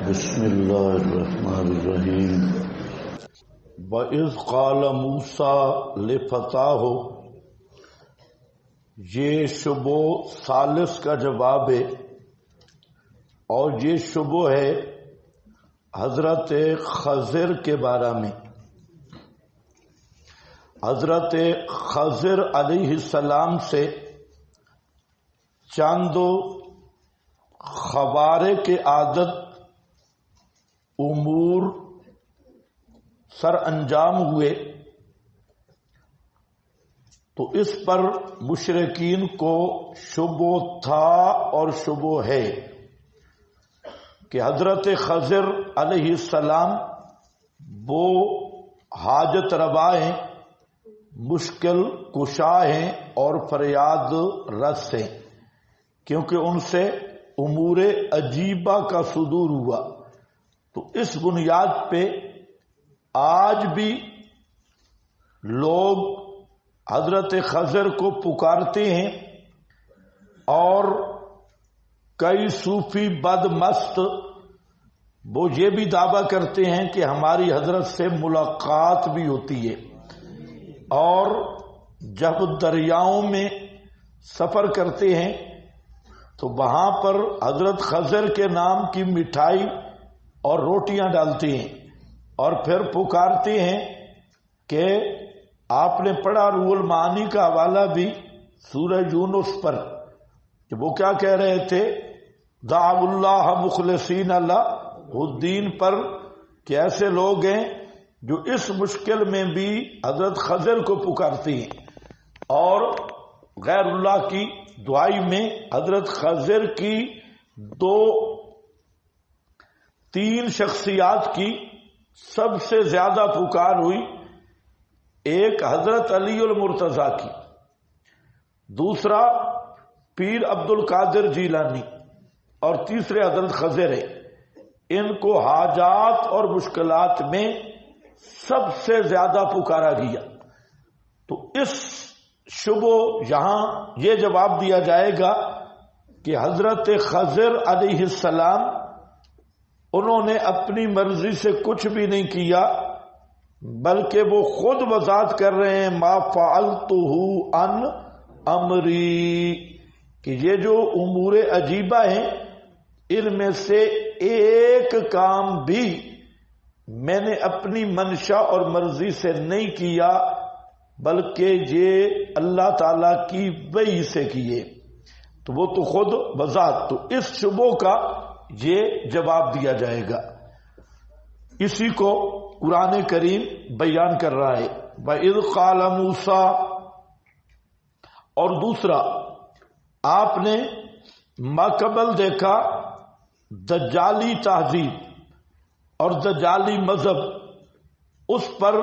بسم اللہ الرحمن الرحیم وَإِذْ قَالَ مُوسَىٰ لِفَتَاهُ، یہ شبہ ثالث کا جواب ہے، اور یہ شبہ ہے حضرت خضر کے بارے میں۔ حضرت خضر علیہ السلام سے چند خوارق عادت امور سر انجام ہوئے، تو اس پر مشرکین کو شبہ تھا اور شبہ ہے کہ حضرت خضر علیہ السلام وہ حاجت روا ہیں، مشکل کشا ہیں اور فریاد رس ہیں، کیونکہ ان سے امور عجیبہ کا صدور ہوا۔ تو اس بنیاد پہ آج بھی لوگ حضرت خضر کو پکارتے ہیں، اور کئی صوفی بد مست وہ یہ بھی دعویٰ کرتے ہیں کہ ہماری حضرت سے ملاقات بھی ہوتی ہے، اور جب دریاؤں میں سفر کرتے ہیں تو وہاں پر حضرت خضر کے نام کی مٹھائی اور روٹیاں ڈالتے ہیں، اور پھر پکارتے ہیں کہ آپ نے پڑھا روح المعانی کا حوالہ بھی سورہ یونس پر، کہ وہ کیا کہہ رہے تھے، دعوا اللہ مخلصین لہ الدین پر، کہ ایسے لوگ ہیں جو اس مشکل میں بھی حضرت خضر کو پکارتے ہیں، اور غیر اللہ کی دعائی میں حضرت خضر کی تین شخصیات کی سب سے زیادہ پکار ہوئی، ایک حضرت علی المرتضیٰ کی، دوسرا پیر عبد القادر جیلانی، اور تیسرے حضرت خضر ہے۔ ان کو حاجات اور مشکلات میں سب سے زیادہ پکارا گیا۔ تو اس شبہ یہاں یہ جواب دیا جائے گا کہ حضرت خضر علیہ السلام انہوں نے اپنی مرضی سے کچھ بھی نہیں کیا، بلکہ وہ خود وضاحت کر رہے ہیں ما فعلتہ عن امری، کہ یہ جو امور عجیبہ ہیں ان میں سے ایک کام بھی میں نے اپنی منشا اور مرضی سے نہیں کیا، بلکہ یہ اللہ تعالی کی وحی سے کیے۔ تو وہ تو خود وضاحت، تو اس شبہ کا یہ جواب دیا جائے گا۔ اسی کو قرآن کریم بیان کر رہا ہے، وَإِذْ قَالَ مُوسَىٰ، اور دوسرا آپ نے ماقبل دیکھا دجالی تہذیب اور دجالی مذہب، اس پر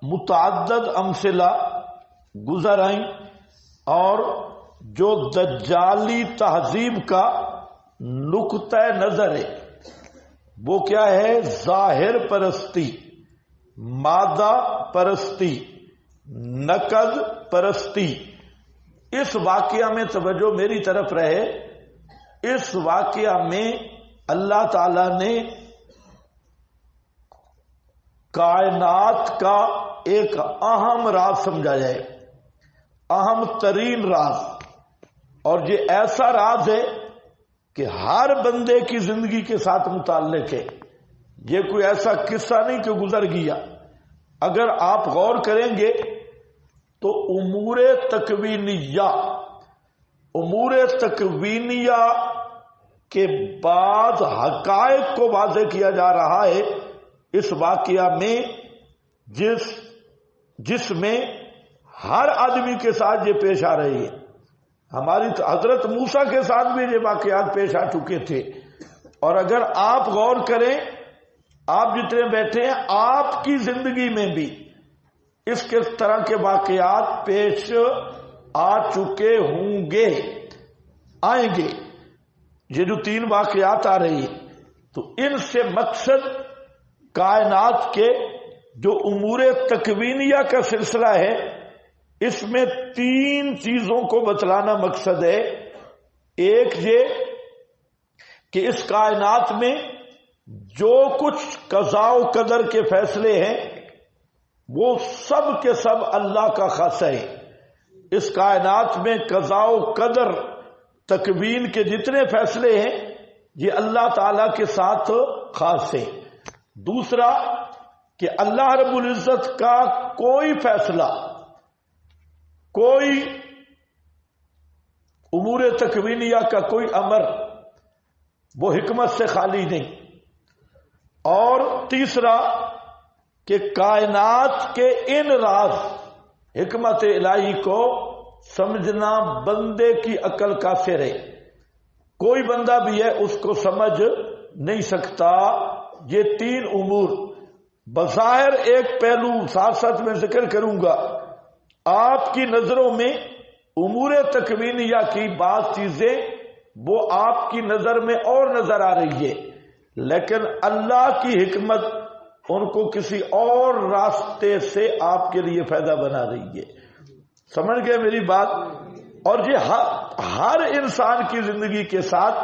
متعدد امثلہ گزر آئیں، اور جو دجالی تہذیب کا نقطہ نظر ہے وہ کیا ہے، ظاہر پرستی، مادہ پرستی، نقد پرستی۔ اس واقعہ میں توجہ میری طرف رہے، اس واقعہ میں اللہ تعالی نے کائنات کا ایک اہم راز سمجھایا ہے، اہم ترین راز، اور یہ ایسا راز ہے کہ ہر بندے کی زندگی کے ساتھ متعلق ہے۔ یہ کوئی ایسا قصہ نہیں کہ گزر گیا۔ اگر آپ غور کریں گے تو امور تکوینیہ کے بعد حقائق کو واضح کیا جا رہا ہے اس واقعہ میں، جس میں ہر آدمی کے ساتھ یہ پیش آ رہی ہے۔ ہماری حضرت موسیٰ کے ساتھ بھی یہ واقعات پیش آ چکے تھے، اور اگر آپ غور کریں، آپ جتنے بیٹھے ہیں آپ کی زندگی میں بھی اس کے طرح کے واقعات پیش آ چکے ہوں گے، آئیں گے۔ یہ جو تین واقعات آ رہی ہیں، تو ان سے مقصد کائنات کے جو امور تکوینیہ کا سلسلہ ہے، اس میں تین چیزوں کو بتلانا مقصد ہے۔ ایک یہ کہ اس کائنات میں جو کچھ قضاء و قدر کے فیصلے ہیں وہ سب کے سب اللہ کا خاصہ ہے. اس کائنات میں قضاء و قدر تکوین کے جتنے فیصلے ہیں یہ اللہ تعالی کے ساتھ خاص ہے. دوسرا کہ اللہ رب العزت کا کوئی فیصلہ، کوئی امور تکوینیہ کا کوئی امر وہ حکمت سے خالی نہیں. اور تیسرا کہ کائنات کے ان راز حکمت الہی کو سمجھنا بندے کی عقل کا سر ہے. کوئی بندہ بھی ہے اس کو سمجھ نہیں سکتا. یہ تین امور بظاہر ایک پہلو ساتھ ساتھ میں ذکر کروں گا. آپ کی نظروں میں امور تکوینیہ کی بعض چیزیں وہ آپ کی نظر میں اور نظر آ رہی ہے، لیکن اللہ کی حکمت ان کو کسی اور راستے سے آپ کے لیے فائدہ بنا رہی ہے. سمجھ گئے میری بات؟ اور یہ ہر انسان کی زندگی کے ساتھ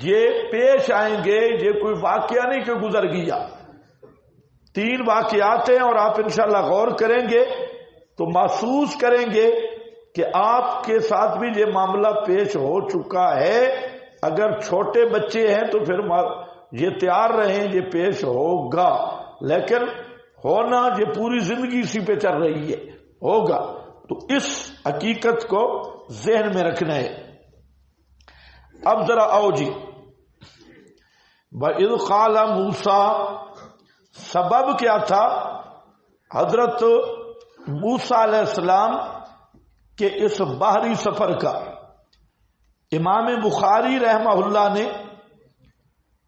یہ پیش آئیں گے. یہ کوئی واقعہ نہیں کہ گزر گیا. تین واقعات ہیں اور آپ انشاءاللہ غور کریں گے تو محسوس کریں گے کہ آپ کے ساتھ بھی یہ معاملہ پیش ہو چکا ہے. اگر چھوٹے بچے ہیں تو پھر یہ تیار رہیں یہ پیش ہوگا، لیکن ہونا یہ پوری زندگی اسی پہ چل رہی ہے، ہوگا. تو اس حقیقت کو ذہن میں رکھنا ہے. اب ذرا آؤ جی. وَإِذْ قَالَ مُوسَىٰ، سبب کیا تھا حضرت موسیٰ علیہ السلام کے اس باہری سفر کا؟ امام بخاری رحمہ اللہ نے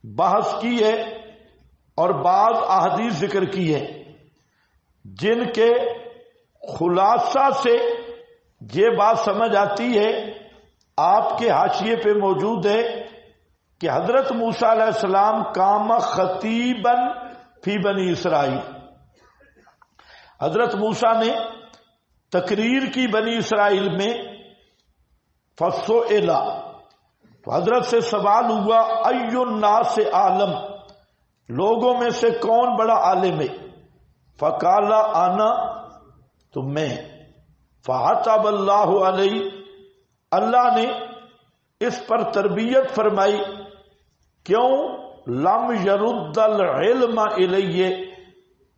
بحث کی ہے اور بعض احادیث ذکر کی ہے جن کے خلاصہ سے یہ بات سمجھ آتی ہے، آپ کے حاشیے پہ موجود ہے کہ حضرت موسیٰ علیہ السلام قام خطیباً فی بنی اسرائیل. حضرت موسیٰ نے تقریر کی بنی اسرائیل میں. فسئل، تو حضرت سے سوال ہوا ای الناس عالم، لوگوں میں سے کون بڑا عالم ہے؟ فقال انا، تو میں. فعتب اللہ علیہ، اللہ نے اس پر تربیت فرمائی. کیوں؟ لم یرد العلم الیہ،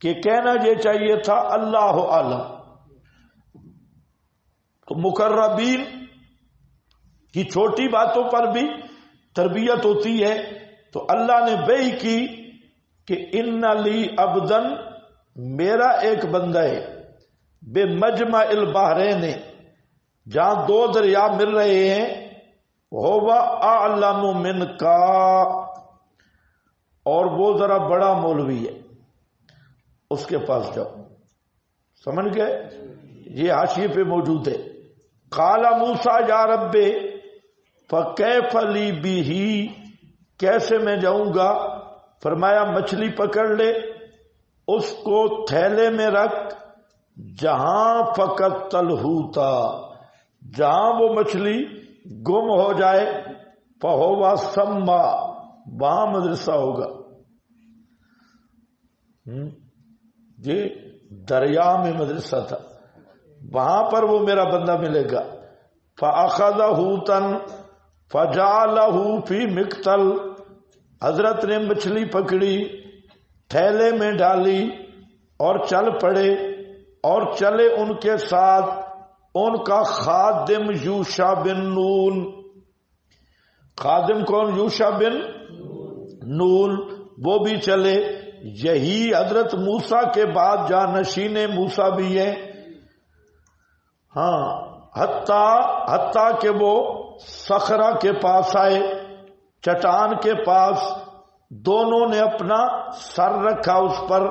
کہ کہنا یہ چاہیے تھا اللہ عالم. تو مقربین کی چھوٹی باتوں پر بھی تربیت ہوتی ہے. تو اللہ نے وحی کی کہ ان لی عبدن، میرا ایک بندہ ہے، بے مجمع البحرین، جہاں دو دریا مل رہے ہیں، ہوا اعلم منکا، اور وہ ذرا بڑا مولوی ہے، اس کے پاس جاؤ. سمجھ گئے؟ یہ حاشیے پہ موجود ہے. قال موسیٰ یا رب فکیف لی بہ، کیسے میں جاؤں گا؟ فرمایا مچھلی پکڑ لے، اس کو تھیلے میں رکھ، جہاں فقط تلہوتا، جہاں وہ مچھلی گم ہو جائے، فہوا سما، وہاں مدرسہ ہوگا. یہ دریا میں مدرسہ تھا، وہاں پر وہ میرا بندہ ملے گا. فأخذ حوتا فجعلہ فی مقتل، حضرت نے مچھلی پکڑی، تھیلے میں ڈالی اور چل پڑے. اور چلے ان کے ساتھ ان کا خادم یوشع بن نون. خادم کون؟ یوشع بن نون. وہ بھی چلے. یہی حضرت موسیٰ کے بعد جانشین موسیٰ بھی ہیں. ہاں، حتیٰ کہ وہ صخرہ کے پاس آئے، چٹان کے پاس. دونوں نے اپنا سر رکھا اس پر،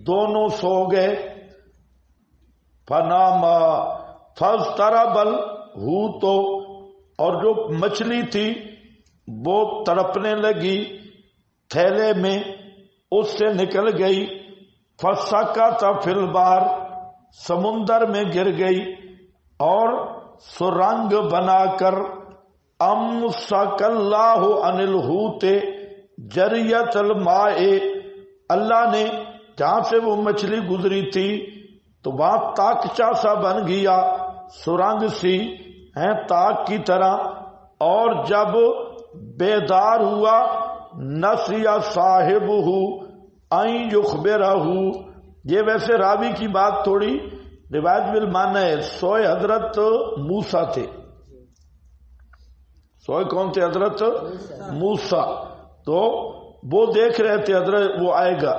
دونوں سو گئے. فناما فاضطرب الحوت، اور جو مچھلی تھی وہ تڑپنے لگی تھیلے میں، اس سے نکل گئی. فسقط فی البحر، سمندر میں گر گئی. اور سرنگ بنا کر امسک اللہ عن الحوت، جریت الماء، اللہ نے جہاں سے وہ مچھلی گزری تھی تو وہاں تاکچہ سا بن گیا، سرنگ سی ہے تاک کی طرح، اور جب بیدار ہوا نسیا صاحبہ ان یخبرہ، یہ ویسے راوی کی بات تھوڑی روایت بالمعنی ہے، سوئے حضرت موسیٰ تھے، سوئے کون تھے؟ حضرت موسیٰ، تو وہ دیکھ رہے تھے حضرت وہ آئے گا،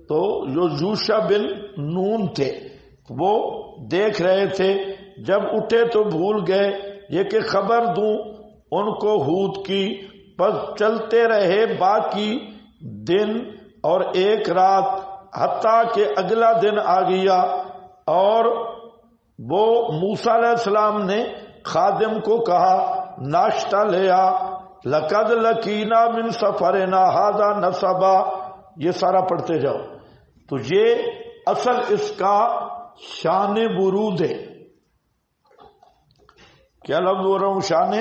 تو جو یوشع بن نون تھے وہ دیکھ رہے تھے، جب اٹھے تو بھول گئے یہ کہ خبر دوں ان کو ہود کی، بس چلتے رہے باقی دن اور ایک رات، حتیٰ کہ اگلا دن آ گیا، اور وہ موسیٰ علیہ السلام نے خادم کو کہا ناشتہ لے آ، لقد لقینا من سفرنا ھذا نصبا، یہ سارا پڑھتے جاؤ۔ تو یہ اصل اس کا شان برود ہے، کیا لفظ بول رہا ہوں؟ شان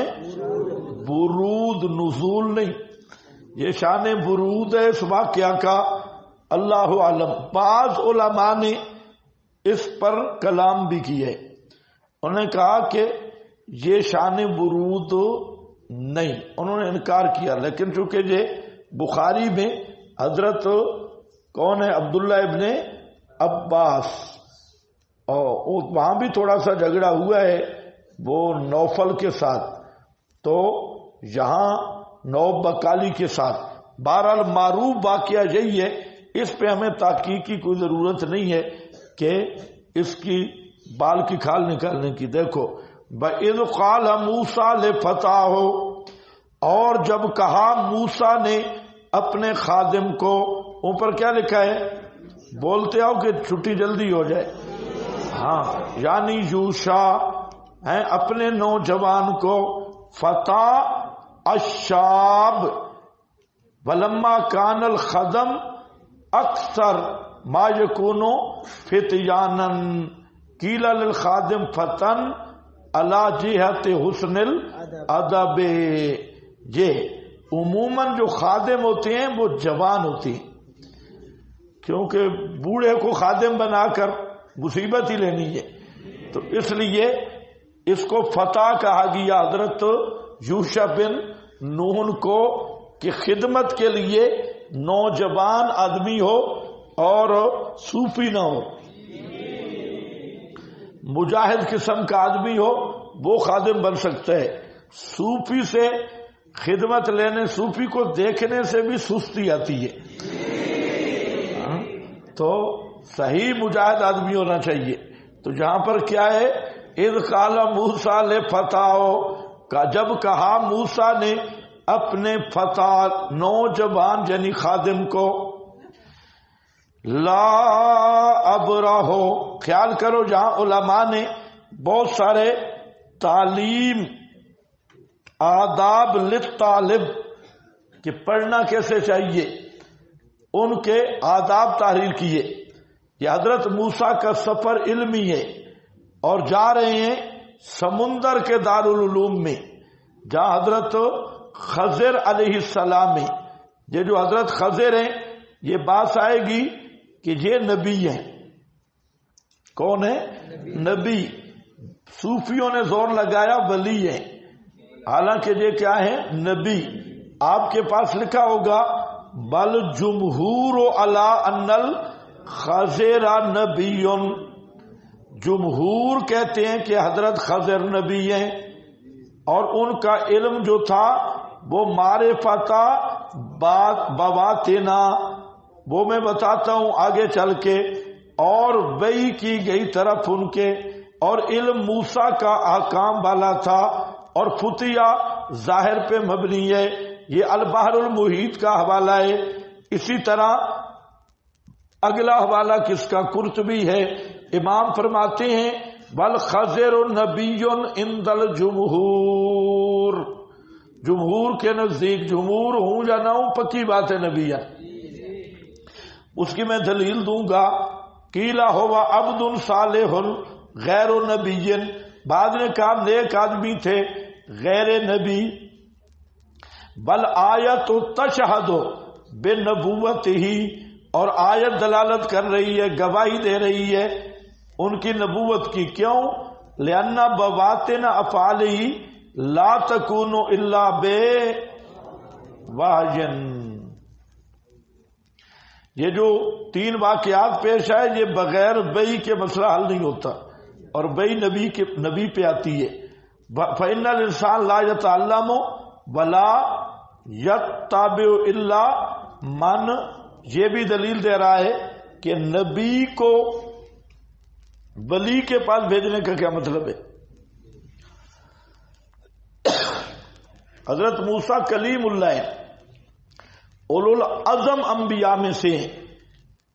برود، نزول نہیں، یہ شان برود ہے اس واقعہ کا، اللہ عالم۔ بعض علماء نے اس پر کلام بھی کیے، انہوں نے کہا کہ یہ شان برود نہیں، انہوں نے انکار کیا، لیکن چونکہ یہ بخاری میں حضرت کون ہے؟ عبداللہ ابن عباس، اور وہاں بھی تھوڑا سا جھگڑا ہوا ہے وہ نوفل کے ساتھ، تو یہاں نوب بکالی کے ساتھ، بہرحال معروف واقعہ یہی ہے، اس پہ ہمیں تحقیق کی کوئی ضرورت نہیں ہے کہ اس کی بال کی کھال نکالنے کی۔ دیکھو وَإِذْ قَالَ مُوسَىٰ لِفَتَاهُ، اور جب کہا موسیٰ نے اپنے خادم کو، اوپر کیا لکھا ہے؟ بولتے آؤ کہ چھٹی جلدی ہو جائے، ہاں، یعنی یوشع ہیں اپنے نوجوان کو، فتح الشاب ولما کان الخدم اکثر ما یکون فتیانا قیل للخادم فتن علی جہت حسن الادب، یہ عموماً جو خادم ہوتے ہیں وہ جوان ہوتے ہیں، کیونکہ بوڑھے کو خادم بنا کر مصیبت ہی لینی ہے، تو اس لیے اس کو فتح کہا گیا حضرت یوشع بن نون کو، کہ خدمت کے لیے نوجوان آدمی ہو اور صوفی نہ ہو، مجاہد قسم کا آدمی ہو وہ خادم بن سکتا ہے، صوفی سے خدمت لینے، صوفی کو دیکھنے سے بھی سستی آتی ہے، تو صحیح مجاہد آدمی ہونا چاہیے۔ تو جہاں پر کیا ہے؟ اذ قال موسیٰ لفتاہ، جب کہا موسیٰ نے اپنے فتح نوجوان یعنی خادم کو، لا ابرہ، خیال کرو جہاں علماء نے بہت سارے تعلیم آداب للطالب کہ پڑھنا کیسے چاہیے ان کے آداب تحریر کیے۔ یہ حضرت موسیٰ کا سفر علمی ہے اور جا رہے ہیں سمندر کے دارالعلوم میں جہاں حضرت خضر علیہ السلام ہے۔ یہ جو حضرت خضر ہیں یہ بات آئے گی کہ یہ نبی ہیں۔ کون ہے؟ نبی۔ صوفیوں نے زور لگایا ولی ہیں، حالانکہ یہ کیا ہے؟ نبی۔ آپ کے پاس لکھا ہوگا بل جمہور علی ان الخضر نبی، جمہور کہتے ہیں کہ حضرت خضر نبی ہیں، اور ان کا علم جو تھا وہ معرفت بواتنا، وہ میں بتاتا ہوں آگے چل کے، اور وحی کی گئی طرف ان کے، اور علم موسیٰ کا احکام والا تھا، اور فتیہ ظاہر پہ مبنی ہے، یہ البحر المحیط کا حوالہ ہے۔ اسی طرح اگلا حوالہ کس کا؟ قرطبی ہے۔ امام فرماتے ہیں والخضر نبی عند الجمہور، جمہور کے نزدیک، جمہور ہوں یا نہ ہوں پکی بات ہے نبی ہے۔ اس کی میں دلیل دوں گا، قیلا ہوا عبد صالح غیر نبی، بعد نے کہا نیک آدمی تھے غیر نبی، بل آیت تشہد بنبوت ہی، اور آیت دلالت کر رہی ہے، گواہی دے رہی ہے ان کی نبوت کی. کیوں؟ لأن بواطن افعالہ لا تکون الا بوحی. یہ جو 3 واقعات پیش آئے یہ بغیر وحی کے مسئلہ حل نہیں ہوتا، اور وحی نبی پہ آتی ہے. فإن الانسان لا يتعلم ولا يتبع الا من، یہ بھی دلیل دے رہا ہے کہ نبی کو ولی کے پاس بھیجنے کا کیا مطلب ہے. حضرت موسیٰ کلیم اللہ ہے، اولو العزم انبیاء میں سے ہیں،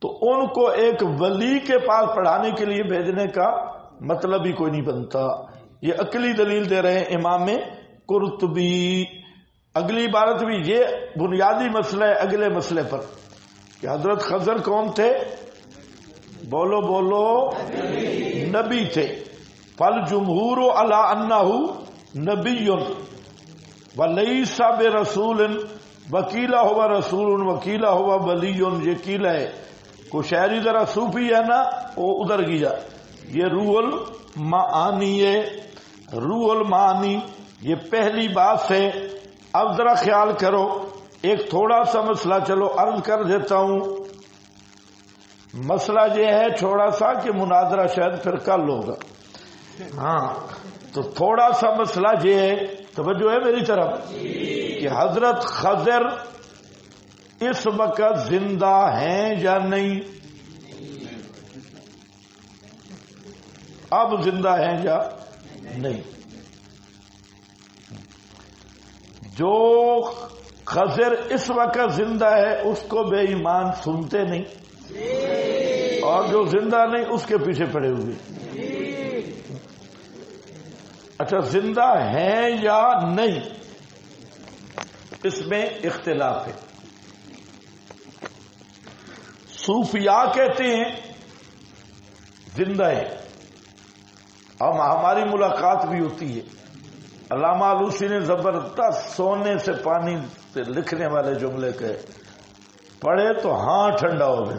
تو ان کو ایک ولی کے پاس پڑھانے کے لیے بھیجنے کا مطلب ہی کوئی نہیں بنتا. یہ عقلی دلیل دے رہے ہیں امام قرطبی. اگلی عبارت بھی یہ بنیادی مسئلہ ہے اگلے مسئلے پر کہ حضرت خضر کون تھے؟ بولو بولو، نبی تھے. فالجمہور علی انہ نبی ولیس برسول، وکیلا ہوا رسول وکیلا ہوا ولی. یہ قیلا ہے کو شاعری ذرا صوفی ہے نا، وہ ادھر گیا. یہ روح المعانی ہے، روح المعانی یہ پہلی بات ہے. اب ذرا خیال کرو، ایک تھوڑا سا مسئلہ چلو عرض کر دیتا ہوں. مسئلہ یہ ہے تھوڑا سا کہ مناظرہ شاید پھر کل ہوگا. ہاں تو تھوڑا سا مسئلہ یہ ہے، توجہ ہے میری طرف، کہ حضرت خضر اس وقت زندہ ہیں یا نہیں؟ اب زندہ ہیں یا نہیں؟ جو خضر اس وقت زندہ ہے اس کو بے ایمان سنتے نہیں، اور جو زندہ نہیں اس کے پیچھے پڑے ہوئے. اچھا زندہ ہیں یا نہیں اس میں اختلاف ہے. صوفیاء کہتے ہیں زندہ ہے، ہماری ملاقات بھی ہوتی ہے. علامہ آلوسی نے زبردست سونے سے پانی سے لکھنے والے جملے کہے، پڑھے تو ہاں ٹھنڈا ہو گئے.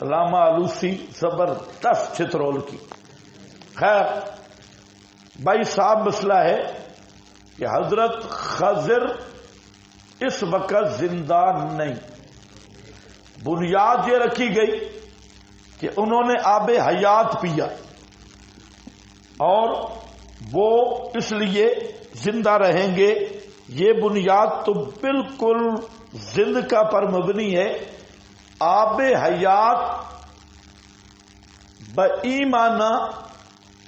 علامہ آلوسی زبردست چترول کی. خیر بھائی صاحب مسئلہ ہے کہ حضرت خضر اس وقت زندہ نہیں. بنیاد یہ رکھی گئی کہ انہوں نے آب حیات پیا اور وہ اس لیے زندہ رہیں گے. یہ بنیاد تو بالکل زندگی پر مبنی ہے. آب حیات بایمانہ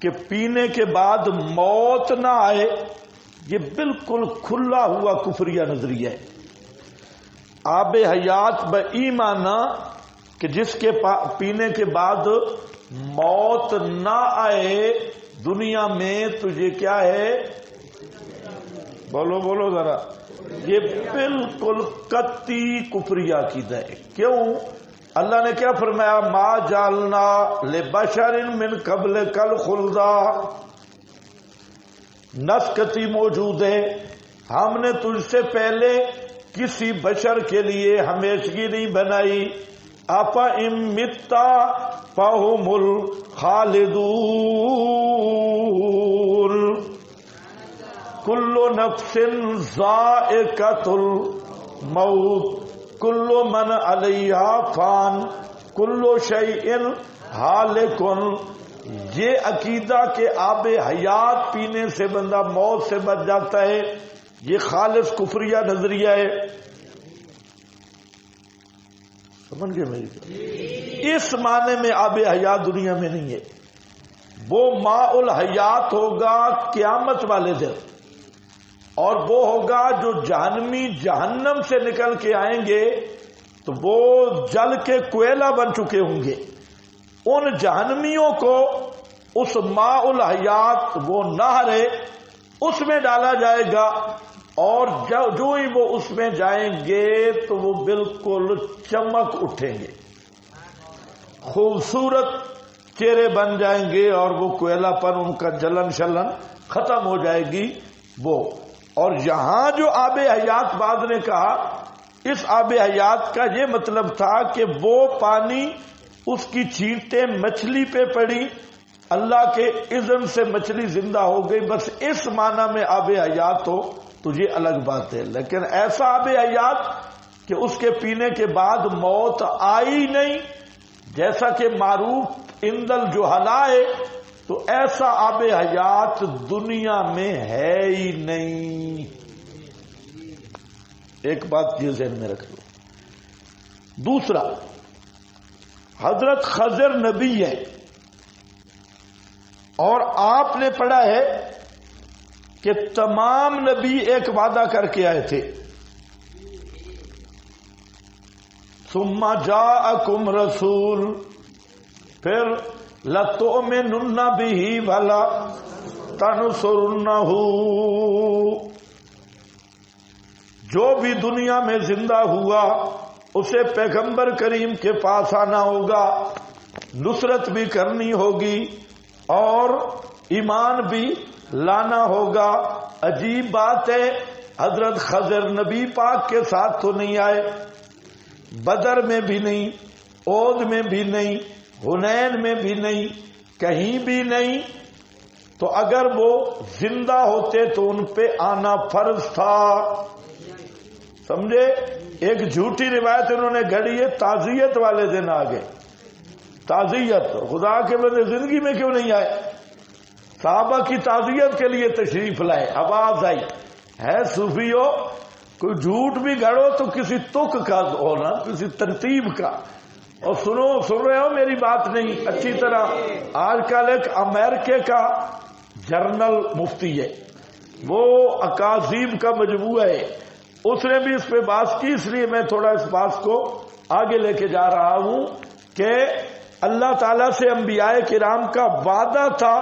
کہ پینے کے بعد موت نہ آئے، یہ بالکل کھلا ہوا کفریہ نظریہ ہے. آب حیات بایمانہ کہ جس کے پینے کے بعد موت نہ آئے دنیا میں، تو یہ کیا ہے؟ بولو بولو ذرا، یہ بالکل قطعی کفریہ عقیدہ ہے. کیوں؟ اللہ نے کیا فرمایا؟ ما جعلنا لبشر من قبلک الخلد. نص قطعی موجود ہے، ہم نے تجھ سے پہلے کسی بشر کے لیے ہمیشگی نہیں بنائی. افإن مت فهم الخالدون. کل نفس ذائقۃ الموت کل من علیہا فان کل شیء ہالک. یہ عقیدہ کہ آب حیات پینے سے بندہ موت سے بچ جاتا ہے، یہ خالص کفریہ نظریہ ہے. سمجھ گئے میری؟ اس معنی میں آب حیات دنیا میں نہیں ہے. وہ ماء الحیات ہوگا قیامت والے دن، اور وہ ہوگا جو جہنمی جہنم سے نکل کے آئیں گے تو وہ جل کے کوئلہ بن چکے ہوں گے. ان جہنمیوں کو اس ماء الحیات وہ نہر ہے اس میں ڈالا جائے گا، اور جو ہی وہ اس میں جائیں گے تو وہ بالکل چمک اٹھیں گے، خوبصورت چہرے بن جائیں گے، اور وہ کوئلہ پر ان کا جلن شلن ختم ہو جائے گی وہ. اور یہاں جو آب حیات بعد نے کہا، اس آب حیات کا یہ مطلب تھا کہ وہ پانی، اس کی چھینٹیں مچھلی پہ پڑی، اللہ کے اذن سے مچھلی زندہ ہو گئی، بس اس معنی میں آب حیات ہو تو یہ الگ بات ہے۔ لیکن ایسا آب حیات کہ اس کے پینے کے بعد موت آئی نہیں، جیسا کہ معروف اندل جہلا ہے، تو ایسا آب حیات دنیا میں ہے ہی نہیں۔ ایک بات یہ ذہن میں رکھ لو۔ دوسرا، حضرت خضر نبی ہے، اور آپ نے پڑھا ہے کہ تمام نبی ایک وعدہ کر کے آئے تھے، ثم جاءکم رسول، پھر لتؤمنن بہ ولا تنصرنہ، جو بھی دنیا میں زندہ ہوا اسے پیغمبر کریم کے پاس آنا ہوگا، نصرت بھی کرنی ہوگی اور ایمان بھی لانا ہوگا۔ عجیب بات ہے، حضرت خضر نبی پاک کے ساتھ تو نہیں آئے، بدر میں بھی نہیں، احد میں بھی نہیں، حنین میں بھی نہیں، کہیں بھی نہیں، تو اگر وہ زندہ ہوتے تو ان پہ آنا فرض تھا۔ سمجھے؟ ایک جھوٹی روایت انہوں نے گھڑی ہے، تعزیت والے دن آ گئے۔ تعزیت، خدا کے بندے زندگی میں کیوں نہیں آئے؟ صحابہ کی تعزیت کے لیے تشریف لائے، آواز آئی ہے صوفیو، کوئی جھوٹ بھی گھڑو تو کسی تک کا ہونا، کسی ترتیب کا، اور سن رہے ہو میری بات نہیں اچھی طرح۔ آج کل ایک امریکہ کا جرنل مفتی ہے، وہ اکاذیب کا مجموعہ ہے، اس نے بھی اس پہ بات کی، اس لیے میں تھوڑا اس بات کو آگے لے کے جا رہا ہوں کہ اللہ تعالیٰ سے انبیاء کرام کا وعدہ تھا،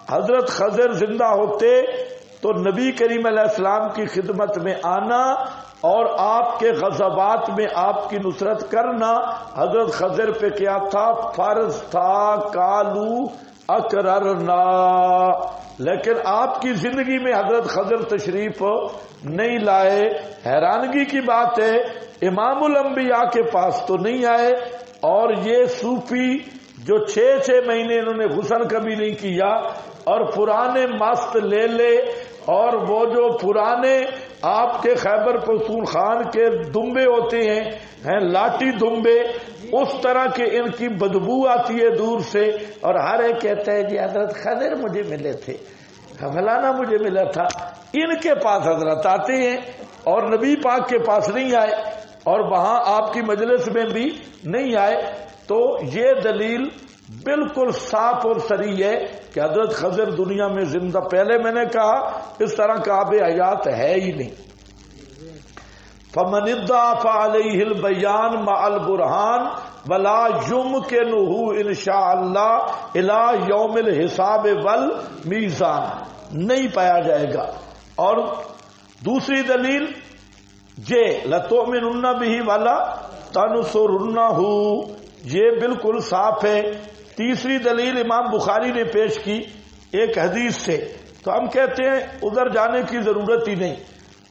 حضرت خضر زندہ ہوتے تو نبی کریم علیہ السلام کی خدمت میں آنا اور آپ کے غزوات میں آپ کی نصرت کرنا۔ حضرت خضر پہ کیا تھا؟ فرض تھا، کالو اقررنا۔ لیکن آپ کی زندگی میں حضرت خضر تشریف نہیں لائے۔ حیرانگی کی بات ہے، امام الانبیاء کے پاس تو نہیں آئے، اور یہ صوفی جو 6 مہینے انہوں نے غسل کبھی نہیں کیا، اور پرانے مست لے لے، اور وہ جو پرانے آپ کے خیبر پختونخوا کے دمبے ہوتے ہیں لاٹھی دمبے، اس طرح کے ان کی بدبو آتی ہے دور سے، اور ہر ایک کہتا ہے جی حضرت خضر مجھے ملے تھے، فلانا مجھے ملا تھا۔ ان کے پاس حضرت آتے ہیں اور نبی پاک کے پاس نہیں آئے، اور وہاں آپ کی مجلس میں بھی نہیں آئے، تو یہ دلیل بالکل صاف اور صریح ہے کہ حضرت خضر دنیا میں زندہ، پہلے میں نے کہا اس طرح کا آب حیات ہے ہی نہیں۔ فمن ادعى فعليه البیان مع البرہان ولا يمكنه ان شاء اللہ الى یوم الحساب والمیزان، نہیں پایا جائے گا۔ اور دوسری دلیل یہ لتؤمنن به ولا تنصرنہ، یہ بالکل صاف ہے۔ تیسری دلیل امام بخاری نے پیش کی ایک حدیث سے، تو ہم کہتے ہیں ادھر جانے کی ضرورت ہی نہیں۔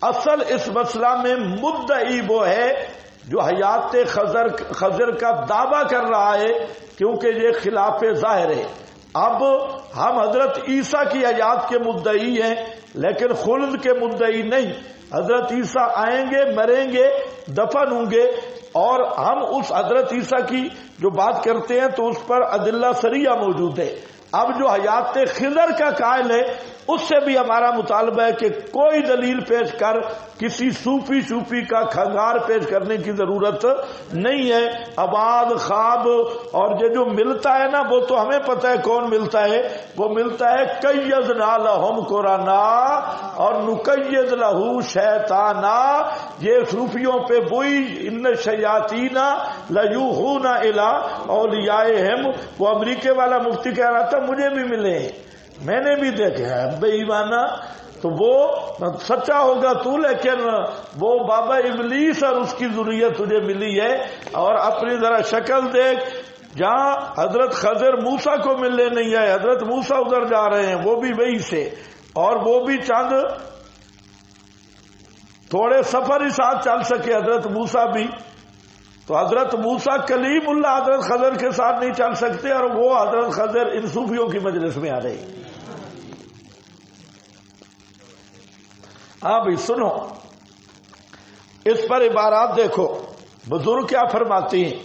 اصل اس مسئلہ میں مدعی وہ ہے جو حیات خضر کا دعویٰ کر رہا ہے، کیونکہ یہ خلاف ظاہر ہے۔ اب ہم حضرت عیسیٰ کی حیات کے مدعی ہیں لیکن خلد کے مدعی نہیں۔ حضرت عیسیٰ آئیں گے، مریں گے، دفن ہوں گے، اور ہم اس حضرت عیسیٰ کی جو بات کرتے ہیں تو اس پر ادلہ صریحہ موجود ہے۔ اب جو حیات خضر کا قائل ہے اس سے بھی ہمارا مطالبہ ہے کہ کوئی دلیل پیش کر کسی صوفی کا کھنگار پیش کرنے کی ضرورت نہیں ہے۔ آباد خواب اور یہ جو ملتا ہے نا، وہ تو ہمیں پتہ ہے کون ملتا ہے، وہ ملتا ہے قیضنا لہم قرانا اور نقید لہو شیطانا۔ یہ صوفیوں پہ وہی ان الشیاطین لیوحون الی اولیائہم، وہ امریکہ والا مفتی کہہ رہا تھا مجھے بھی ملے، میں نے بھی دیکھا ہے بے ایمانہ، تو وہ سچا ہوگا تو، لیکن وہ بابا ابلیس اور اس کی ذریت تجھے ملی ہے۔ اور اپنی ذرا شکل دیکھ، جہاں حضرت خضر موسیٰ کو ملنے نہیں آئے، حضرت موسیٰ ادھر جا رہے ہیں، وہ بھی وہی سے، اور وہ بھی چند تھوڑے سفر ہی ساتھ چل سکے حضرت موسیٰ بھی، تو حضرت موسیٰ کلیم اللہ حضرت خضر کے ساتھ نہیں چل سکتے، اور وہ حضرت خضر ان صوفیوں کی مجلس میں آ رہے۔ ہاں بھائی سنو، اس پر عبارات دیکھو بزرگ کیا فرماتی ہیں۔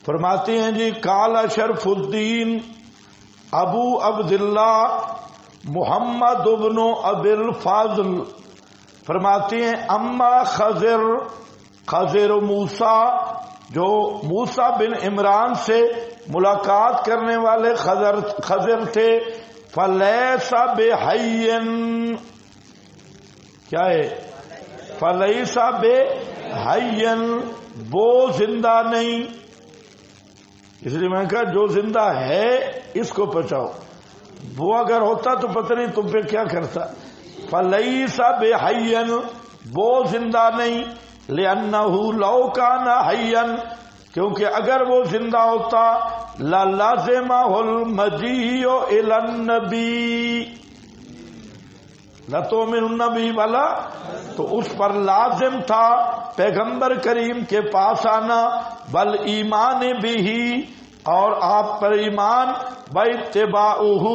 فرماتی ہیں جی قال شرف الدین ابو عبداللہ محمد ابن ابی الفاضل، فرماتی ہیں اما خضر موسیٰ، جو موسیٰ بن عمران سے ملاقات کرنے والے خضر تھے، فلیس بحی، کیا ہے؟ فلیس بحی، وہ زندہ نہیں، اس لیے میں نے کہا جو زندہ ہے اس کو بچاؤ، وہ اگر ہوتا تو پتہ نہیں تم پہ کیا کرتا۔ فلیس بحی، وہ زندہ نہیں، لأنہ لو کان حیا، کیونکہ اگر وہ زندہ ہوتا للازمہ المجیء الی النبی لتؤمنن به والا، تو اس پر لازم تھا پیغمبر کریم کے پاس آنا، بل ایمان بھی، اور آپ پر ایمان، باتباعہ،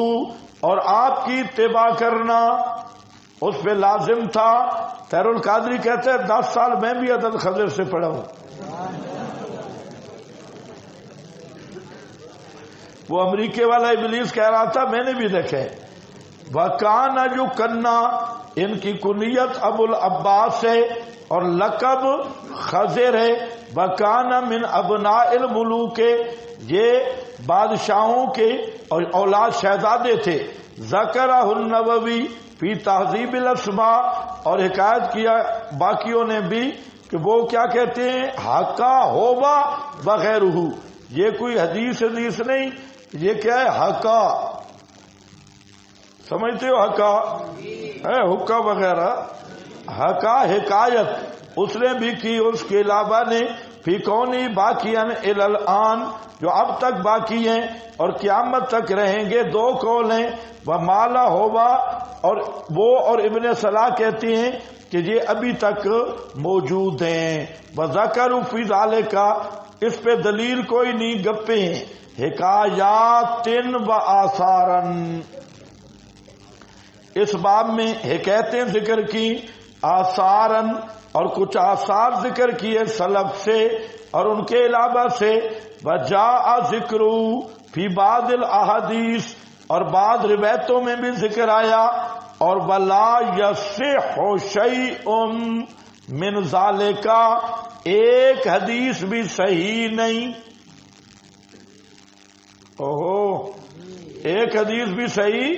اور آپ کی اتباع کرنا اس پہ لازم تھا۔ خیر القادری کہتے ہیں 10 سال میں بھی حضرت خضر سے پڑھا ہوں۔ وہ امریکے والا ابلیس کہہ رہا تھا میں نے بھی دیکھے۔ وکان جو کنا، ان کی کنیت ابو العباس ہے اور لقب خضر ہے۔ وکان من ابناء الملوک، یہ بادشاہوں کے اور اولاد شہزادے تھے۔ ذکرہ النووی فی تہذیب الاسماء، اور حکایت کیا باقیوں نے بھی کہ وہ کیا کہتے ہیں، حقا ہوبا بغیرہ، یہ کوئی حدیث نہیں، یہ کیا ہے، حقا، سمجھتے ہو حقا ہے حقا وغیرہ، حقا حکایت اس نے بھی کی، اس کے علاوہ نے فی کونی باقیاً الی الآن، جو اب تک باقی ہیں اور قیامت تک رہیں گے، 2 قول ہیں۔ ومالا ہوبا، اور وہ اور ابن صلاح کہتی ہیں کہ یہ ابھی تک موجود ہیں۔ وذکروا فی ذالک، اس پہ دلیل کوئی نہیں، گپے ہیں۔ حکایات و آثارن، اس باب میں حکایتیں ذکر کی، آثارن، اور کچھ آثار ذکر کیے سلف سے اور ان کے علاوہ سے۔ وجاء ذکر فی بعض الاحادیث، اور بعض روایتوں میں بھی ذکر آیا۔ اور ولا یصح شیء من ذالک، ایک حدیث بھی صحیح نہیں، ایک حدیث بھی صحیح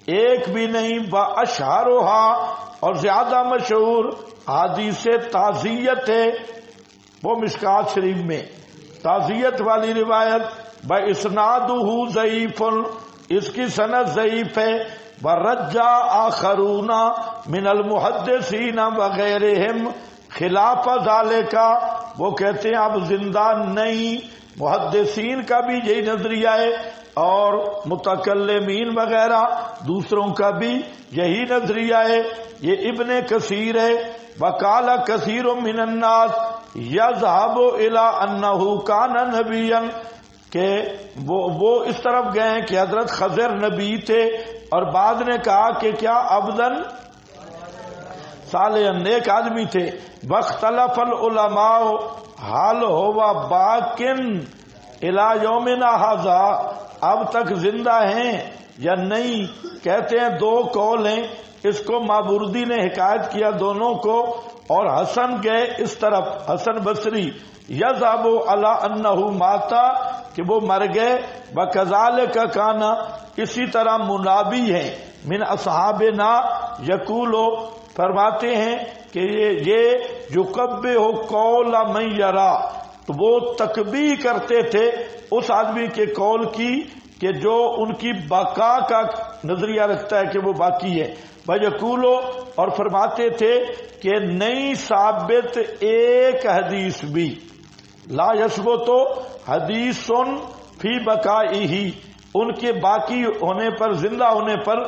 ایک بھی نہیں۔ واشہرھا، اور زیادہ مشہور حدیث تعزیت ہے، وہ مشکات شریف میں تعزیت والی روایت، باسنادہ ضعیف، اس کی سند ضعیف ہے۔ ورجع آخرون من المحدثین وغیرہم خلاف ذالک، وہ کہتے ہیں اب زندہ نہیں، محدثین کا بھی یہی نظریہ ہے اور متکلمین وغیرہ دوسروں کا بھی یہی نظریہ ہے۔ یہ ابن کثیر ہے۔ وقال کثیر من الناس یذهب الى انه کان نبیا، کہ وہ اس طرف گئے کہ حضرت خضر نبی تھے، اور بعد نے کہا کہ کیا عبدن صالحا، نیک آدمی تھے۔ واختلف العلماء حال ہوا باقن الی یومنا ھذا، اب تک زندہ ہیں یا نہیں، کہتے ہیں 2 قول ہیں۔ اس کو مابردی نے حکایت کیا دونوں کو، اور حسن گئے اس طرف، حسن بصری یذهب علی انہ ماتا، کہ وہ مر گئے۔ وکذالک کان، اسی طرح منابی ہیں من اصحابنا یقولو، فرماتے ہیں کہ یہ یقبہ قول من یرا، تو وہ تکبیر کرتے تھے اس آدمی کے قول کی کہ جو ان کی بقا کا نظریہ رکھتا ہے کہ وہ باقی ہے۔ ویقولو، اور فرماتے تھے کہ نہیں ثابت ایک حدیث بھی، لا یثبت حدیث فی بقائہ، ان کے باقی ہونے پر، زندہ ہونے پر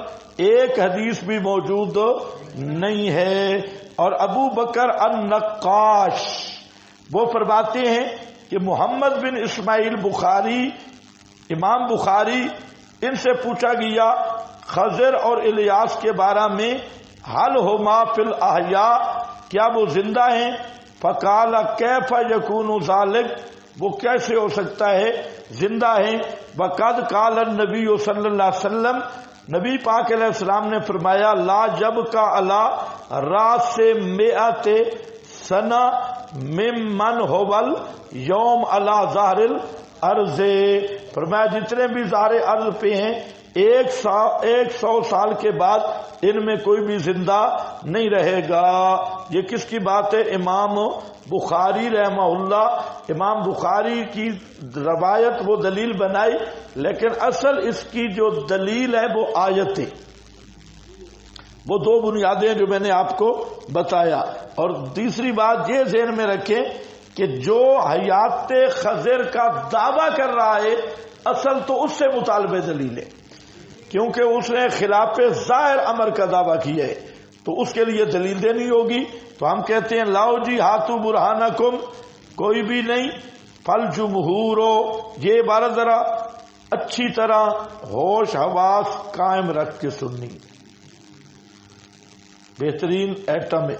ایک حدیث بھی موجود نہیں ہے۔ اور ابو بکر النقاش وہ فرماتے ہیں کہ محمد بن اسماعیل بخاری، امام بخاری، ان سے پوچھا گیا خضر اور الیاس کے بارے میں، حل ہما فی الاحیاء، کیا وہ زندہ ہیں؟ فقال کیف یکون ذلک، وہ کیسے ہو سکتا ہے زندہ ہیں؟ وقد قال النبی صلی اللہ علیہ وسلم، نبی پاک علیہ السلام نے فرمایا لا جب کا علی راس مئات سنہ ممن ہوول یوم علی ظاہر الارض، فرمایا جتنے بھی ظاہر ارض پہ ہیں 100 سال کے بعد ان میں کوئی بھی زندہ نہیں رہے گا۔ یہ کس کی بات ہے؟ امام بخاری رحمہ اللہ۔ امام بخاری کی روایت وہ دلیل بنائی، لیکن اصل اس کی جو دلیل ہے وہ آیت ہے۔ وہ دو بنیادیں جو میں نے آپ کو بتایا۔ اور تیسری بات یہ ذہن میں رکھیں کہ جو حیات خضر کا دعویٰ کر رہا ہے اصل تو اس سے مطالبہ دلیل ہے، کیونکہ اس نے خلاف ظاہر امر کا دعویٰ کیا ہے، تو اس کے لیے دلیل دینی ہوگی۔ تو ہم کہتے ہیں لاؤ جی ہاتھو برہانکم، کوئی بھی نہیں، فل جمہور ہو۔ یہ عبارت ذرا اچھی طرح ہوش حواس قائم رکھ کے سننی، بہترین ایٹم ہے۔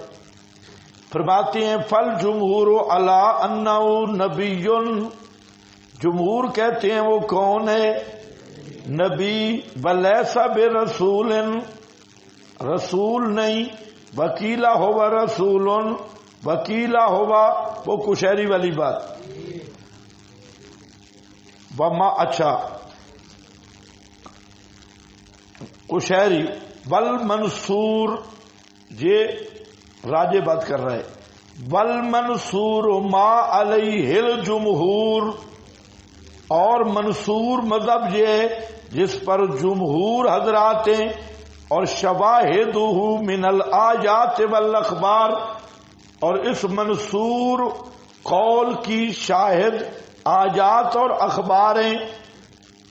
فرماتے ہیں فل جمہور علی انہ نبی، جمہور کہتے ہیں وہ کون ہے؟ نبی، ولیس برسول، رسول نہیں، وکیلا ہوا رسول، وکیلا ہوا وہ کشہری والی بات، وما اچھا کشہری، والمنصور، یہ راجے بات کر رہے، والمنصور ما علیہ الجمہور، اور منصور مذہب یہ ہے جس پر جمہور حضرات ہیں، اور شواہدہ من الآیات والاخبار، اور اس منصور قول کی شاہد آیات اور اخباریں،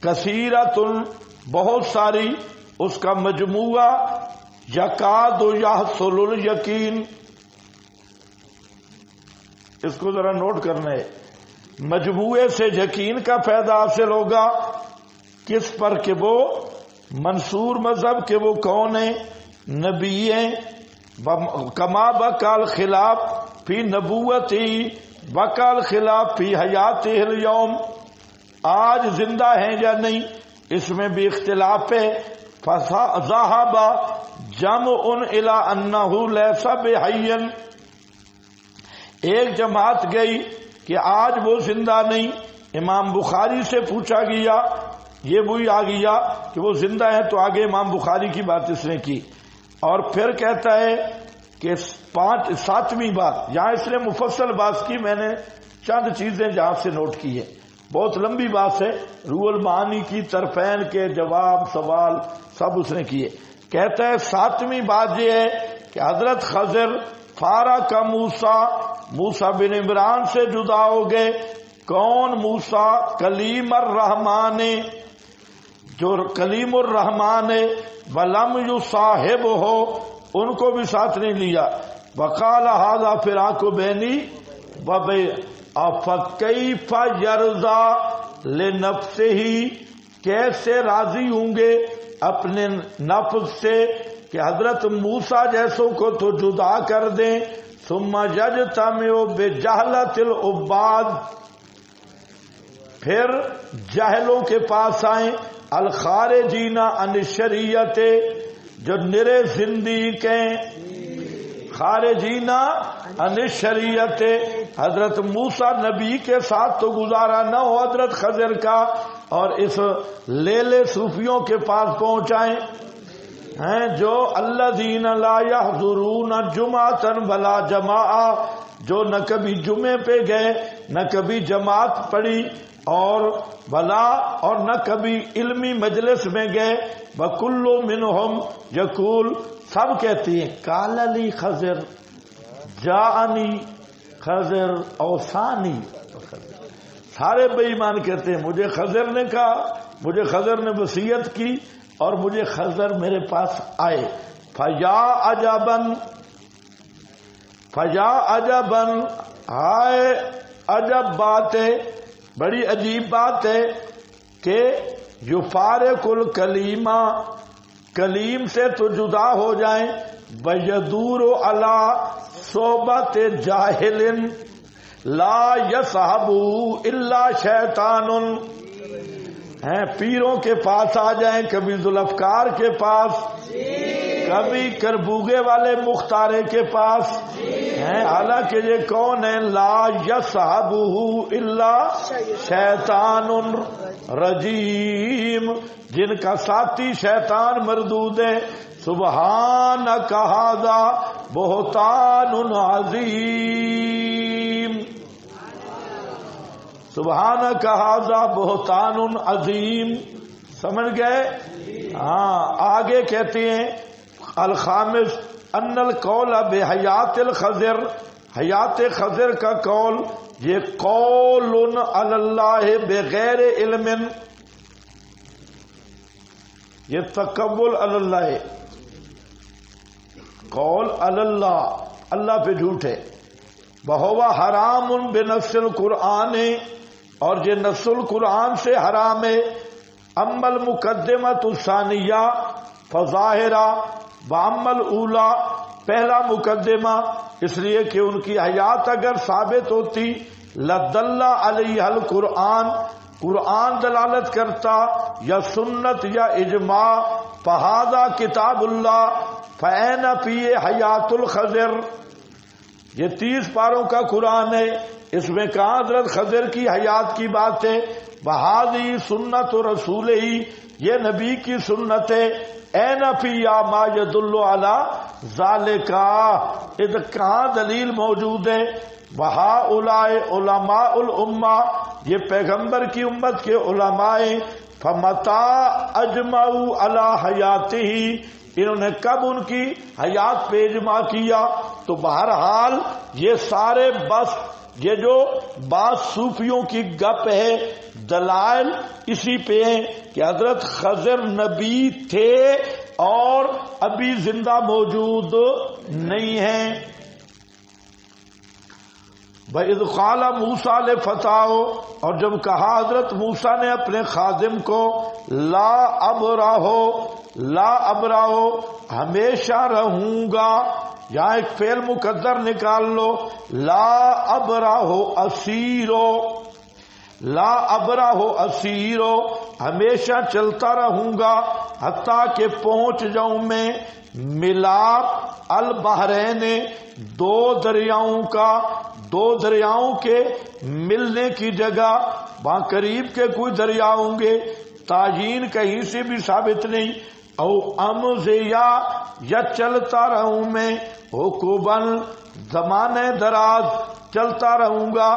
کثیرۃ بہت ساری، اس کا مجموعہ یکاد یحصل الیقین، اس کو ذرا نوٹ کرنا ہے، مجموعے سے یقین کا فائدہ حاصل ہوگا، کس پر کہ وہ منصور مذہب کے وہ کون ہیں؟ نبی ہیں، کما بقال خلاف فی نبوتی بقال خلاف فی حیات اليوم، آج زندہ ہیں یا نہیں اس میں بھی اختلاف ہے۔ فذهب جمع الی انہ لیس بحی، ایک جماعت گئی کہ آج وہ زندہ نہیں، امام بخاری سے پوچھا گیا، یہ وہی آ گیا کہ وہ زندہ ہے، تو آگے امام بخاری کی بات اس نے کی۔ اور پھر کہتا ہے کہ 7ویں بات، یہاں اس نے مفصل بات کی، میں نے چند چیزیں جہاں سے نوٹ کی ہے، بہت لمبی بات ہے، روح المعانی کی، طرفین کے جواب سوال سب اس نے کیے۔ کہتا ہے 7ویں بات یہ ہے کہ حضرت خضر فارا کا موسیٰ بن عمران سے جدا ہو گئے۔ کون موسیٰ؟ کلیم الرحمن، جو کلیم الرحمن ہے، ولم یصاحب ہو، ان کو بھی ساتھ نہیں لیا۔ وقال ھذا فراق بینی و بین، فکیف یرضی لنفسہ، کیسے راضی ہوں گے اپنے نفس سے کہ حضرت موسیٰ جیسوں کو تو جدا کر دیں۔ ثم یجتمع بجہلۃ العباد، پھر جاہلوں کے پاس آئیں، الخارجین عن الشریعت، جو نرے زندیق ہیں، خارجین عن الشریعت، حضرت موسیٰ نبی کے ساتھ تو گزارا نہ ہو حضرت خضر کا، اور اس لیلے صوفیوں کے پاس پہنچائیں ہیں جو الذین لا یحضرون جمعۃ ولا جماعہ، جو نہ کبھی جمعے پہ گئے نہ کبھی جماعت پڑھی، اور بلا اور نہ کبھی علمی مجلس میں گئے۔ وکل منہم یقول، سب کہتی ہیں قال لی خضر، جاءنی خضر اوصانی، سارے بے ایمان کہتے ہیں مجھے خضر نے کہا مجھے خضر نے وصیت کی اور مجھے خضر میرے پاس آئے. فیا عجبن ہائے عجب بات ہے، بڑی عجیب بات ہے کہ یفارق الکلیمہ، کلیم سے تو جدا ہو جائیں، ویدور علی صحبت جاہل لا یصحب الا شیطان، ہیں پیروں کے پاس آ جائیں، کبھی ذوالفقار کے پاس، کبھی کربوگے والے مختارے کے پاس ہیں، حالانکہ یہ کون ہے؟ لا یصحبہ الا شیطان رجیم، جن کا ساتھی شیطان مردود ہے. سبحانک ھذا بہتان عظیم، سبحانک ھذا بہتان عظیم. سمجھ گئے؟ ہاں. آگے کہتے ہیں الخامس ان القول بحیات الخضر، حیات خضر کا قول یہ قول علی اللہ بغیر علم، یہ تقول علی اللہ، قول علی اللہ، اللہ پہ جھوٹ ہے. وہو حرام بنص القرآن، اور یہ نص القرآن سے حرام ہے. اما المقدمۃ الثانیہ فظاہرہ واما الاولی، پہلا مقدمہ اس لیے کہ ان کی حیات اگر ثابت ہوتی لدل علیہ القرآن، قرآن دلالت کرتا، یا سنت یا اجماع، فہذا کتاب اللہ فأین فیہ حیات الخضر. یہ 30 پاروں کا قرآن ہے، اس میں کہاں حضرت خضر کی حیات کی بات ہے. وہذی سنت رسول ہی، یہ نبی کی سنت ہے. این فیہا ما یدل علی ذالک، ادھر کہاں دلیل موجود ہے. وہؤلاء علماء الامہ، یہ پیغمبر کی امت کے علماء ہیں. فمتا اجمعوا علی حیاتہ، انہوں نے کب ان کی حیات پہ اجماع کیا؟ تو بہرحال یہ سارے بس یہ جو بعض صوفیوں کی گپ ہے، دلائل اسی پہ ہیں کہ حضرت خضر نبی تھے اور ابھی زندہ موجود نہیں ہیں. وَإِذْ قَالَ مُوسَىٰ لِفَتَاهُ، اور جب کہا حضرت موسیٰ نے اپنے خادم کو، لا ابرح، ہمیشہ رہوں گا، یہاں ایک فعل مقدر نکال لو، لا ابرح اسیرو، لا ابرح اسیرو، ہمیشہ چلتا رہوں گا، حتیٰ کہ پہنچ جاؤں میں ملاپ البحرین، دو دریاؤں کا، دو دریاؤں کے ملنے کی جگہ. وہاں قریب کے کوئی دریا ہوں گے، تعین کہیں سے بھی ثابت نہیں. او امضیا، یا چلتا رہوں میں، حقوباً زمانے دراز چلتا رہوں گا.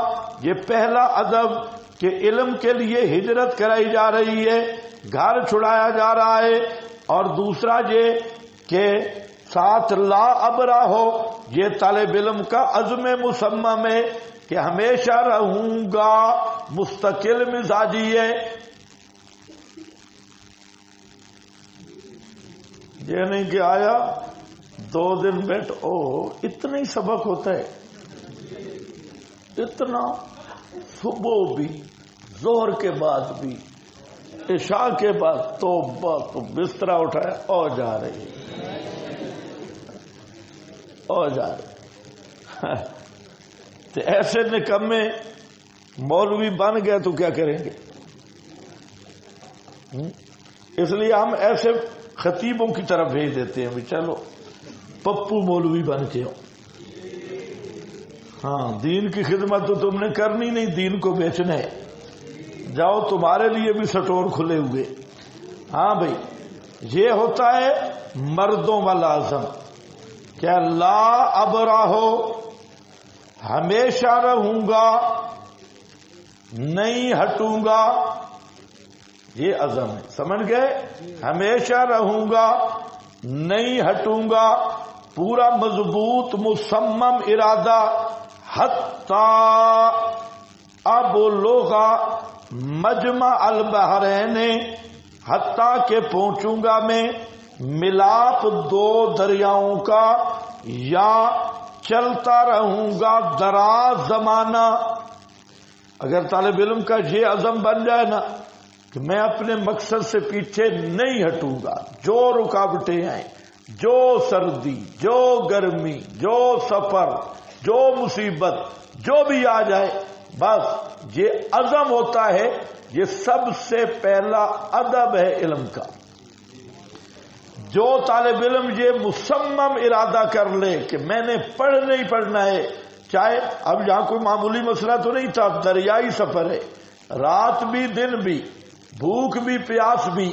یہ پہلا ادب کہ علم کے لیے ہجرت کرائی جا رہی ہے، گھر چھڑایا جا رہا ہے. اور دوسرا یہ کہ ساتھ لا ابرح ہو، یہ طالب علم کا عزم مصمم ہے کہ ہمیشہ رہوں گا، مستقل مزاجی ہے. یہ نہیں کہ آیا 2 دن بیٹھ، اتنا ہی سبق ہوتا ہے، اتنا، صبح بھی، ظہر کے بعد بھی، عشاء کے بعد، تو بستر اٹھایا اور جا رہی ہے، اور جا رہے. تو ایسے نکمے مولوی بن گئے تو کیا کریں گے؟ اس لیے ہم ایسے خطیبوں کی طرف بھیج دیتے ہیں، چلو پپو مولوی بن کے ہو. ہاں، دین کی خدمت تو تم نے کرنی نہیں، دین کو بیچنا ہے. جاؤ، تمہارے لیے بھی سٹور کھلے ہوئے. ہاں بھائی، یہ ہوتا ہے مردوں والا عزم کہ لا ابرح ہو، ہمیشہ رہوں گا، نہیں ہٹوں گا، یہ عزم ہے. سمجھ گئے؟ ہمیشہ رہوں گا، نہیں ہٹوں گا، پورا مضبوط مصمم ارادہ. حتی ابلغ مجمع البحرین حتیٰ کہ پہنچوں گا میں ملاپ دو دریاؤں کا، یا چلتا رہوں گا دراز زمانہ۔ اگر طالب علم کا یہ عزم بن جائے نا کہ میں اپنے مقصد سے پیچھے نہیں ہٹوں گا، جو رکاوٹیں آئیں، جو سردی، جو گرمی، جو سفر، جو مصیبت، جو بھی آ جائے، بس یہ عزم ہوتا ہے۔ یہ سب سے پہلا ادب ہے علم کا۔ جو طالب علم یہ مصمم ارادہ کر لے کہ میں نے پڑھنا ہی پڑھنا ہے، چاہے اب یہاں کوئی معمولی مسئلہ تو نہیں تھا، دریائی سفر ہے، رات بھی دن بھی، بھوک بھی پیاس بھی،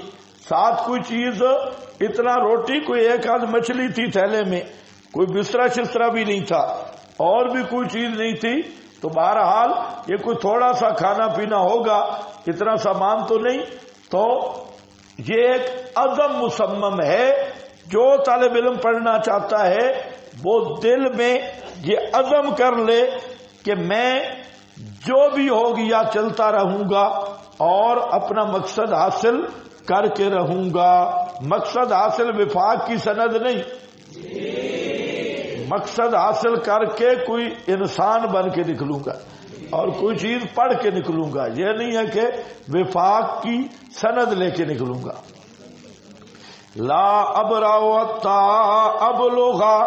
ساتھ کوئی چیز، اتنا روٹی، کوئی ایک آدھ مچھلی تھی تھیلے میں، کوئی بسترا شسترا بھی نہیں تھا، اور بھی کوئی چیز نہیں تھی، تو بہرحال یہ کوئی تھوڑا سا کھانا پینا ہوگا، اتنا سامان تو نہیں۔ تو یہ ایک عزم مصمم ہے۔ جو طالب علم پڑھنا چاہتا ہے وہ دل میں یہ عزم کر لے کہ میں جو بھی ہو گیا چلتا رہوں گا اور اپنا مقصد حاصل کر کے رہوں گا۔ مقصد حاصل وفاق کی سند نہیں، مقصد حاصل کر کے کوئی انسان بن کے نکلوں گا اور کوئی چیز پڑھ کے نکلوں گا، یہ نہیں ہے کہ وفاق کی سند لے کے نکلوں گا۔ لا ابرا ابلغا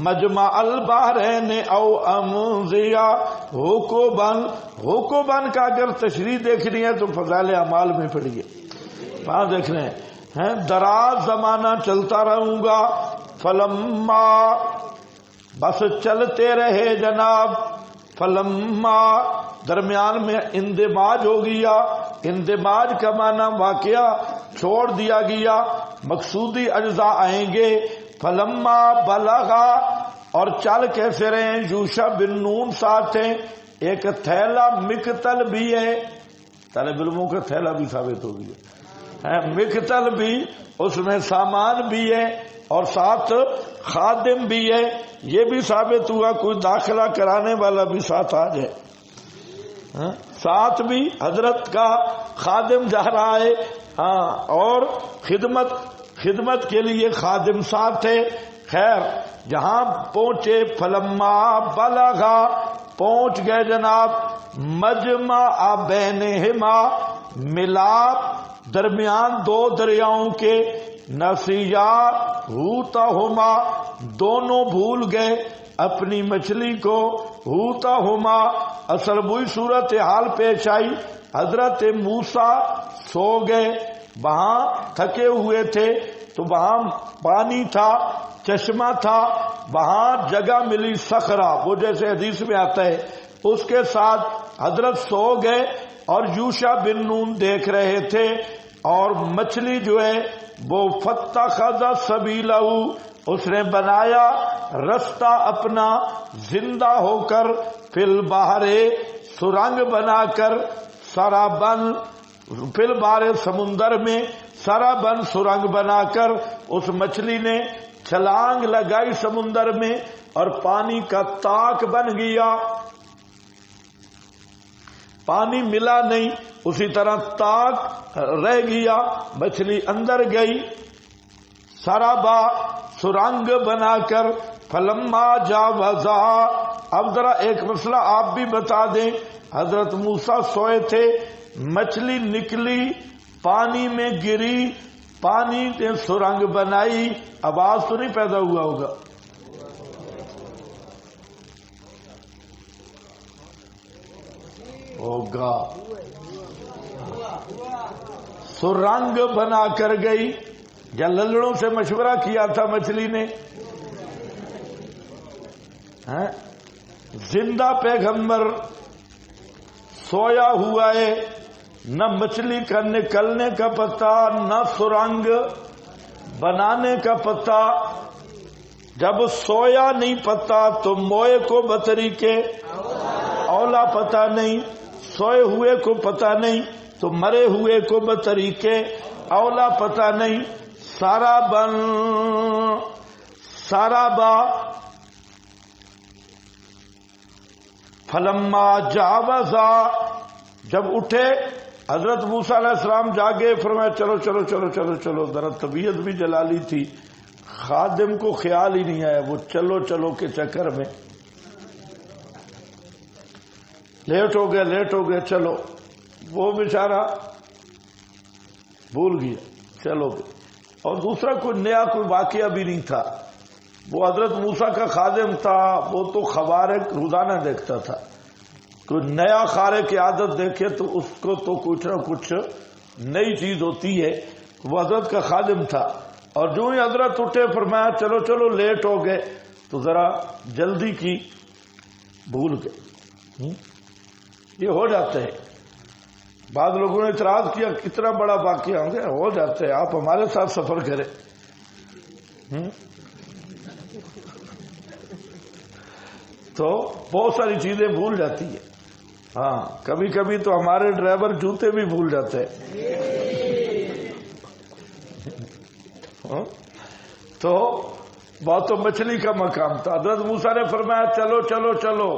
مجمع البحرین او امضیا حکوبن۔ حکوبن کا اگر تشریح دیکھنی ہے تو فضائل اعمال میں پڑھیے، وہاں دیکھ رہے ہیں دراز زمانہ چلتا رہوں گا، فلما بس چلتے رہے جناب، فلما درمیان میں اندماج ہو گیا، اندماج کا معنی واقعہ چھوڑ دیا گیا، مقصودی اجزاء آئیں گے۔ فلما بلغا، اور چل کیسے رہے ہیں، یوشع بن نون ساتھ ہیں، ایک تھیلا مکتل بھی ہے، طالب علموں کا تھیلا بھی ثابت ہو گیا، مکتل بھی، اس میں سامان بھی ہے اور ساتھ خادم بھی ہے، یہ بھی ثابت ہوا کوئی داخلہ کرانے والا بھی ساتھ آ جائے، ساتھ بھی حضرت کا خادم جا رہا ہے، اور خدمت کے لیے خادم ساتھ ہے۔ خیر جہاں پہنچے، فلما بلغا، پہنچ گئے جناب، مجمع بینہما، ملاپ درمیان دو دریاؤں کے، نسیا حوتہما، دونوں بھول گئے اپنی مچھلی کو، حوتہما اصل وہی صورت حال پیش آئی، حضرت موسیٰ سو گئے، وہاں تھکے ہوئے تھے تو وہاں پانی تھا، چشمہ تھا، وہاں جگہ ملی صخرہ، وہ جیسے حدیث میں آتا ہے، اس کے ساتھ حضرت سو گئے اور یوشع بن نون دیکھ رہے تھے، اور مچھلی جو ہے وہ فاتخذ سبیلہ، اس نے بنایا رستہ اپنا زندہ ہو کر، فی البحر، سرنگ بنا کر، سرابن، فی البحر سمندر میں، سرابن سرنگ بنا کر، اس مچھلی نے چھلانگ لگائی سمندر میں اور پانی کا تاک بن گیا، پانی ملا نہیں، اسی طرح تاک رہ گیا، مچھلی اندر گئی، سرابا سرنگ بنا کر، فلما جاوزا۔ اب ذرا ایک مسئلہ آپ بھی بتا دیں، حضرت موسیٰ سوئے تھے، مچھلی نکلی، پانی میں گری، پانی نے سرنگ بنائی، آواز تو نہیں پیدا ہوا ہوگا؟ ہوگا، سرنگ بنا کر گئی، یا للڑوں سے مشورہ کیا تھا مچھلی نے، زندہ پیغمبر سویا ہوا ہے، نہ مچھلی کا نکلنے کا پتہ، نہ سرنگ بنانے کا پتہ، جب سویا نہیں پتہ تو موئے کو بطری کے اولا پتہ نہیں، سوئے ہوئے کو پتہ نہیں تو مرے ہوئے کو بطریقے اولا پتہ نہیں۔ سارابا فلما جاوزا، جب اٹھے حضرت موسیٰ علیہ السلام جاگے، فرمایا چلو چلو چلو چلو چلو. ذرا طبیعت بھی جلالی تھی، خادم کو خیال ہی نہیں آیا، وہ چلو چلو کے چکر میں لیٹ ہو گئے. چلو وہ بیچارہ بھول گیا، چلو گئے. اور دوسرا کوئی نیا کوئی واقعہ بھی نہیں تھا. وہ حضرت موسیٰ کا خادم تھا، وہ تو خوارق روزانہ دیکھتا تھا. کوئی نیا خارق عادت دیکھے تو اس کو تو کچھ نہ کچھ نئی چیز ہوتی ہے. وہ حضرت کا خادم تھا، اور جو ہی حضرت اٹھے فرمایا چلو چلو لیٹ ہو گئے، تو ذرا جلدی کی بھول گئے. یہ ہو جاتے ہیں. بعض لوگوں نے اعتراض کیا کتنا بڑا واقعہ ہو جاتے ہیں، آپ ہمارے ساتھ سفر کریں. تو بہت ساری چیزیں بھول جاتی ہیں. ہاں کبھی کبھی تو ہمارے ڈرائیور جوتے بھی بھول جاتے ہیں. تو بہت تو مچھلی کا مقام تھا. حضرت موسیٰ نے فرمایا چلو چلو چلو،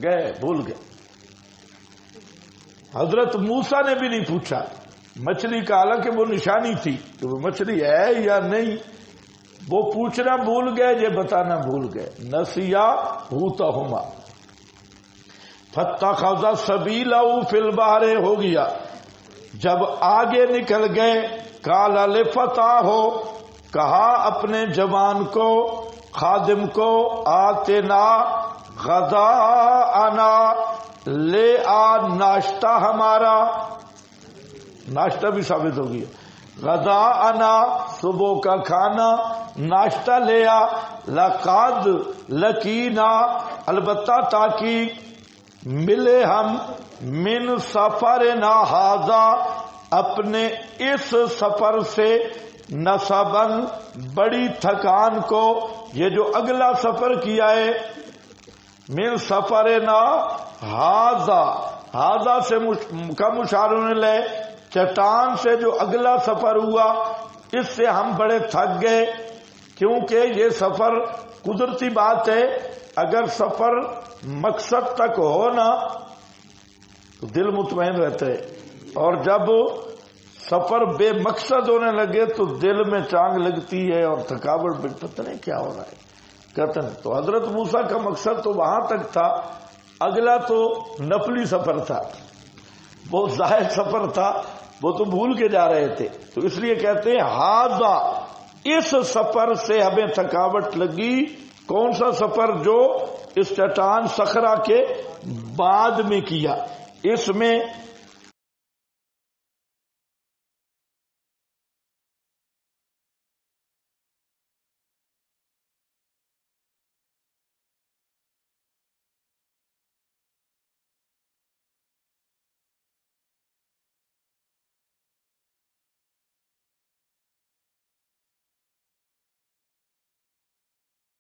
گئے بھول گئے. حضرت موسیٰ نے بھی نہیں پوچھا مچھلی کا، حالانکہ وہ نشانی تھی کہ وہ مچھلی ہے یا نہیں. وہ پوچھنا بھول گئے، یہ بتانا بھول گئے. نسیا حوتہما فاتخذ سبیلہ فی البحر، ہو گیا. جب آگے نکل گئے، قال لفتاہ، کہا اپنے جوان کو، خادم کو، آتنا غداءنا، لے آ ناشتہ ہمارا. ناشتہ بھی ثابت ہو گیا. غداءنا صبح کا کھانا، ناشتہ لے آ. لقد لقینا، البتہ تاکہ ملے ہم، من سفرنا ھذا، اپنے اس سفر سے، نصباً بڑی تھکان کو. یہ جو اگلا سفر کیا ہے، من سفرنا ھذا، ھذا سے کا مشار لے، چٹان سے جو اگلا سفر ہوا اس سے ہم بڑے تھک گئے. کیونکہ یہ سفر قدرتی بات ہے، اگر سفر مقصد تک ہو نا تو دل مطمئن رہتا ہے، اور جب سفر بے مقصد ہونے لگے تو دل میں چانگ لگتی ہے اور تھکاوٹ بھی، پتہ نہیں کیا ہو رہا ہے کہتے ہیں. تو حضرت موسیٰ کا مقصد تو وہاں تک تھا، اگلا تو نفلی سفر تھا، وہ ظاہر سفر تھا، وہ تو بھول کے جا رہے تھے. تو اس لیے کہتے ہیں ھذا، اس سفر سے ہمیں تھکاوٹ لگی. کون سا سفر؟ جو اس چٹان صخرہ کے بعد میں کیا. اس میں